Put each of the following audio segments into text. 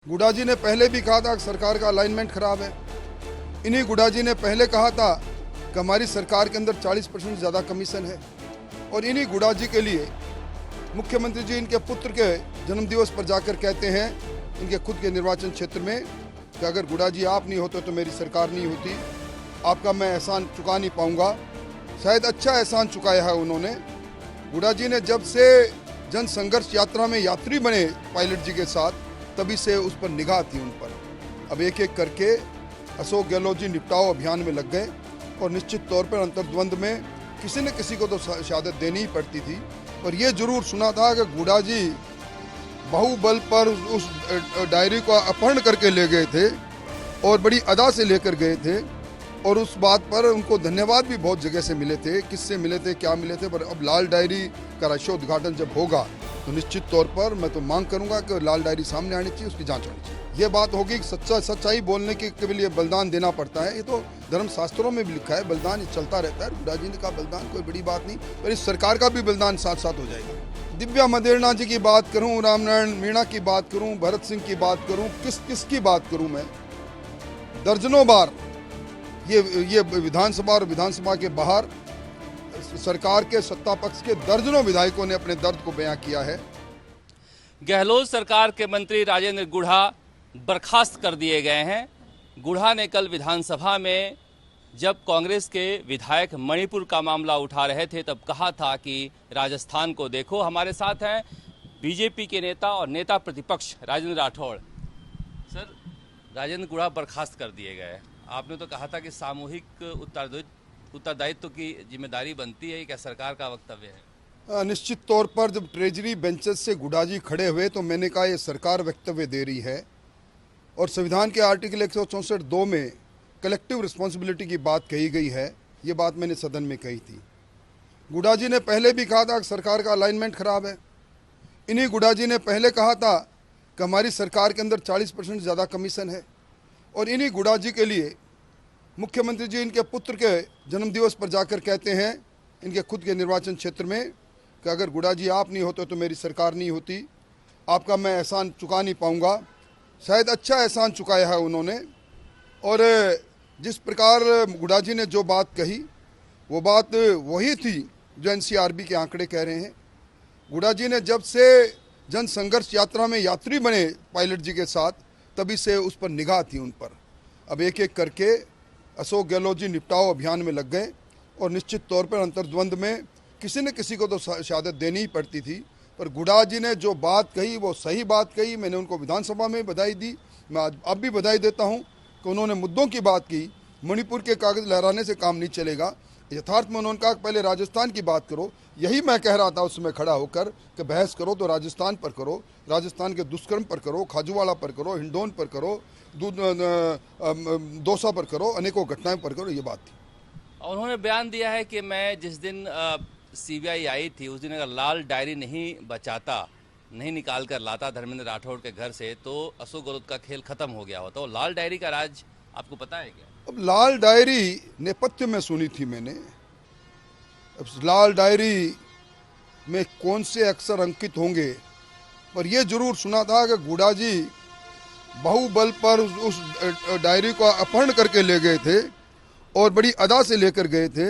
गुडा जी ने पहले भी कहा था कि सरकार का अलाइनमेंट खराब है। इन्हीं गुडा जी ने पहले कहा था कि हमारी सरकार के अंदर 40% ज़्यादा कमीशन है। और इन्हीं गुडा जी के लिए मुख्यमंत्री जी इनके पुत्र के जन्मदिवस पर जाकर कहते हैं इनके खुद के निर्वाचन क्षेत्र में कि अगर गुडा जी आप नहीं होते तो मेरी सरकार नहीं होती, आपका मैं एहसान चुका नहीं पाऊंगा। शायद अच्छा एहसान चुकाया है उन्होंने। गुडा जी ने जब से जन संघर्ष यात्रा में यात्री बने पायलट जी के साथ, तभी से उस पर निगाह थी उन पर। अब एक एक करके अशोक गहलोत जी निपटाओ अभियान में लग गए और निश्चित तौर पर अंतर्द्वंद में किसी न किसी को तो शहादत देनी ही पड़ती थी। पर यह जरूर सुना था कि गुडा जी बाहुबल पर उस डायरी को अपहरण करके ले गए थे और बड़ी अदा से लेकर गए थे। और उस बात पर उनको धन्यवाद भी बहुत जगह से मिले थे, किससे मिले थे, क्या मिले थे। पर अब लाल डायरी का राष्ट्रोद्घाटन जब होगा तो निश्चित तौर पर मैं तो मांग करूंगा कि लाल डायरी सामने आनी चाहिए, उसकी जांच होनी चाहिए। ये बात होगी कि सच्चाई बोलने के लिए बलिदान देना पड़ता है। ये तो धर्म शास्त्रों में भी लिखा है, बलिदान चलता रहता है। गुडा जी का बलिदान कोई बड़ी बात नहीं, पर इस सरकार का भी बलिदान साथ साथ हो जाएगा। दिव्या मदेरणा जी की बात करूं, रामनारायण मीणा की बात करूं, भरत सिंह की बात करूं, किसकी बात करूं मैं। दर्जनों बार ये विधानसभा और विधानसभा के बाहर सरकार के सत्ता पक्ष के दर्जनों विधायकों ने अपने दर्द को बयां किया है। गहलोत सरकार के मंत्री राजेंद्र गुढ़ा बर्खास्त कर दिए गए हैं। गुढ़ा ने कल विधानसभा में जब कांग्रेस के विधायक मणिपुर का मामला उठा रहे थे तब कहा था कि राजस्थान को देखो। हमारे साथ हैं बीजेपी के नेता और नेता प्रतिपक्ष राजेंद्र राठौड़। सर, राजेंद्र गुढ़ा बर्खास्त कर दिए गए। आपने तो कहा था कि सामूहिक उत्तरदायित्व की जिम्मेदारी बनती है, क्या सरकार का वक्तव्य है? निश्चित तौर पर जब ट्रेजरी बेंचेस से गुडा जी खड़े हुए तो मैंने कहा ये सरकार वक्तव्य दे रही है। और संविधान के आर्टिकल 164(2) में कलेक्टिव रिस्पॉन्सिबिलिटी की बात कही गई है। ये बात मैंने सदन में कही थी। गुडा जी ने पहले भी कहा था कि सरकार का अलाइनमेंट खराब है। इन्हीं गुडा जी ने पहले कहा था कि हमारी सरकार के अंदर 40% ज़्यादा कमीशन है। और इन्हीं गुडा जी के लिए मुख्यमंत्री जी इनके पुत्र के जन्मदिवस पर जाकर कहते हैं इनके खुद के निर्वाचन क्षेत्र में कि अगर गुडा जी आप नहीं होते तो मेरी सरकार नहीं होती, आपका मैं एहसान चुका नहीं पाऊंगा। शायद अच्छा एहसान चुकाया है उन्होंने। और जिस प्रकार गुडा जी ने जो बात कही वो बात वही थी जो एनसीआरबी के आंकड़े कह रहे हैं। गुडा जी ने जब से जन संघर्ष यात्रा में यात्री बने पायलट जी के साथ, तभी से उस पर निगाह थी उन पर। अब एक एक करके अशोक गहलोत जी निपटाओ अभियान में लग गए और निश्चित तौर पर अंतर्द्वंद में किसी न किसी को तो शहादत देनी ही पड़ती थी। पर गुडा जी ने जो बात कही वो सही बात कही। मैंने उनको विधानसभा में बधाई दी, मैं अब भी बधाई देता हूं कि उन्होंने मुद्दों की बात की। मणिपुर के कागज लहराने से काम नहीं चलेगा। यथार्थ में उन्होंने कहा कि पहले राजस्थान की बात करो। यही मैं कह रहा था उस समय खड़ा होकर कि बहस करो तो राजस्थान पर करो, राजस्थान के दुष्कर्म पर करो, खाजूवाड़ा पर करो, हिंडोन पर करो, दौसा पर करो, अनेकों घटनाएं पर करो। ये बात थी। उन्होंने बयान दिया है कि मैं जिस दिन सीबीआई आई थी उस दिन अगर लाल डायरी नहीं निकाल कर लाता धर्मेंद्र राठौड़ के घर से तो अशोक गहलोत का खेल खत्म हो गया होता। और लाल डायरी का राज आपको पता है क्या? अब लाल डायरी नेपथ्य में सुनी थी मैंने। अब लाल डायरी में कौन से अक्षर अंकित होंगे, पर यह जरूर सुना था कि गुडा जी बाहुबल पर उस डायरी को अपहरण करके ले गए थे और बड़ी अदा से लेकर गए थे।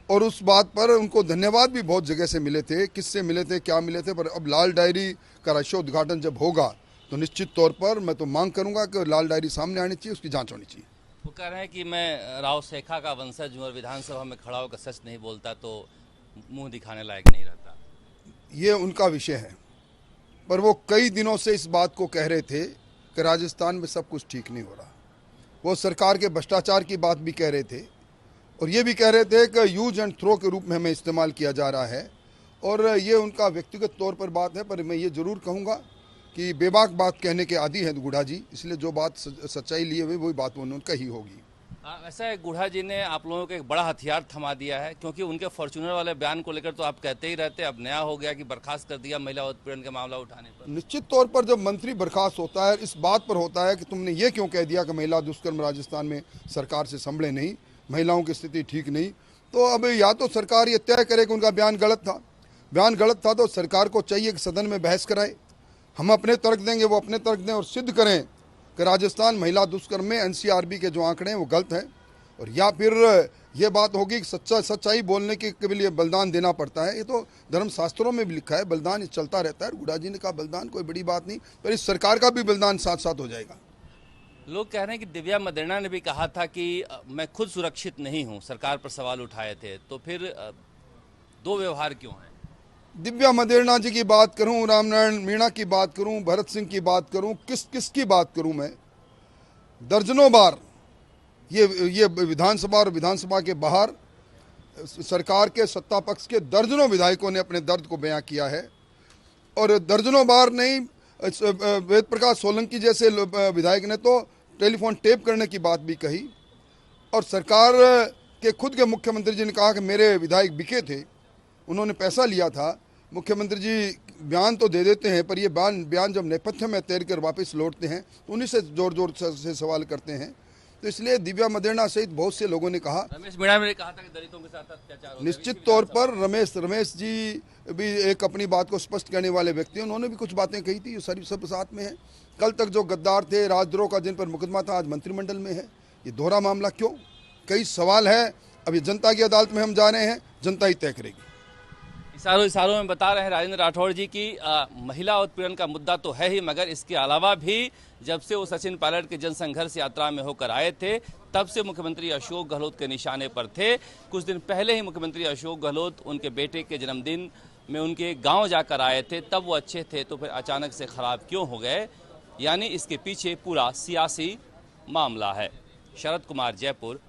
और उस बात पर उनको धन्यवाद भी बहुत जगह से मिले थे, किससे मिले थे, क्या मिले थे। पर अब लाल डायरी का राष्ट्रोद्घाटन जब होगा तो निश्चित तौर पर मैं तो मांग करूंगा कि लाल डायरी सामने आनी चाहिए, उसकी जांच होनी चाहिए। वो कह रहे हैं कि मैं राव शेखा का वंशज हूँ और विधानसभा में खड़ा होकर सच नहीं बोलता तो मुंह दिखाने लायक नहीं रहता। ये उनका विषय है, पर वो कई दिनों से इस बात को कह रहे थे कि राजस्थान में सब कुछ ठीक नहीं हो रहा। वो सरकार के भ्रष्टाचार की बात भी कह रहे थे और ये भी कह रहे थे कि यूज एंड थ्रो के रूप में हमें इस्तेमाल किया जा रहा है। और ये उनका व्यक्तिगत तौर पर बात है, पर मैं ये जरूर कहूँगा कि बेबाक बात कहने के आदी है गुडा जी, इसलिए जो बात सच्चाई लिए हुए वही बात उन्होंने कही होगी। वैसे गुढ़ा जी ने आप लोगों को एक बड़ा हथियार थमा दिया है, क्योंकि उनके फॉर्च्यूनर वाले बयान को लेकर तो आप कहते ही रहते, अब नया हो गया कि बर्खास्त कर दिया महिला उत्पीड़न का मामला उठाने पर। निश्चित तौर पर जब मंत्री बर्खास्त होता है इस बात पर होता है कि तुमने ये क्यों कह दिया कि महिला दुष्कर्म राजस्थान में सरकार से संभले नहीं, महिलाओं की स्थिति ठीक नहीं। तो अब या तो सरकार ये तय करे कि उनका बयान गलत था। बयान गलत था तो सरकार को चाहिए कि सदन में बहस कराए हम अपने तर्क देंगे, वो अपने तर्क दें और सिद्ध करें कि राजस्थान महिला दुष्कर्म में एनसीआरबी के जो आंकड़े हैं वो गलत हैं, और या फिर ये बात होगी कि सच्चाई बोलने के लिए बलिदान देना पड़ता है। ये तो धर्मशास्त्रों में भी लिखा है, बलिदान ये चलता रहता है। गुड़ा जी ने कहा बलिदान कोई बड़ी बात नहीं, पर इस सरकार का भी बलिदान साथ साथ हो जाएगा। लोग कह रहे हैं कि दिव्या मदेरणा ने भी कहा था कि मैं खुद सुरक्षित नहीं हूं, सरकार पर सवाल उठाए थे, तो फिर दो व्यवहार क्यों हैं? दिव्या मदेरणा जी की बात करूं, रामनारायण मीणा की बात करूं, भरत सिंह की बात करूं, किसकी बात करूं मैं? दर्जनों बार ये विधानसभा और विधानसभा के बाहर सरकार के सत्ता पक्ष के दर्जनों विधायकों ने अपने दर्द को बयां किया है, और दर्जनों बार नहीं, वेद प्रकाश सोलंकी जैसे विधायक ने तो टेलीफोन टेप करने की बात भी कही, और सरकार के खुद के मुख्यमंत्री जी ने कहा कि मेरे विधायक बिके थे, उन्होंने पैसा लिया था। मुख्यमंत्री जी बयान तो दे देते हैं, पर ये बयान जब नेपथ्य में तैर कर वापस लौटते हैं तो उन्हीं से जोर से सवाल करते हैं। तो इसलिए दिव्या मदेरणा सहित बहुत से लोगों ने कहा, रमेश मीणा ने कहा था कि दलितों के साथ अत्याचार होता है। निश्चित तौर पर रमेश जी भी एक अपनी बात को स्पष्ट करने वाले व्यक्ति हैं, उन्होंने भी कुछ बातें कही थी, सब साथ में है। कल तक जो गद्दार थे, राजद्रोह का जिन पर मुकदमा था, आज मंत्रिमंडल में है। ये दोहरा मामला क्यों? कई सवाल है। अभी जनता की अदालत में हम जा रहे हैं, जनता ही तय करेगी। इशारों में बता रहे हैं राजेंद्र राठौड़ जी की महिला उत्पीड़न का मुद्दा तो है ही, मगर इसके अलावा भी जब से वो सचिन पायलट के जनसंघर्ष यात्रा में होकर आए थे, तब से मुख्यमंत्री अशोक गहलोत के निशाने पर थे। कुछ दिन पहले ही मुख्यमंत्री अशोक गहलोत उनके बेटे के जन्मदिन में उनके गांव जाकर आए थे, तब वो अच्छे थे, तो फिर अचानक से खराब क्यों हो गए? यानी इसके पीछे पूरा सियासी मामला है। शरद कुमार, जयपुर।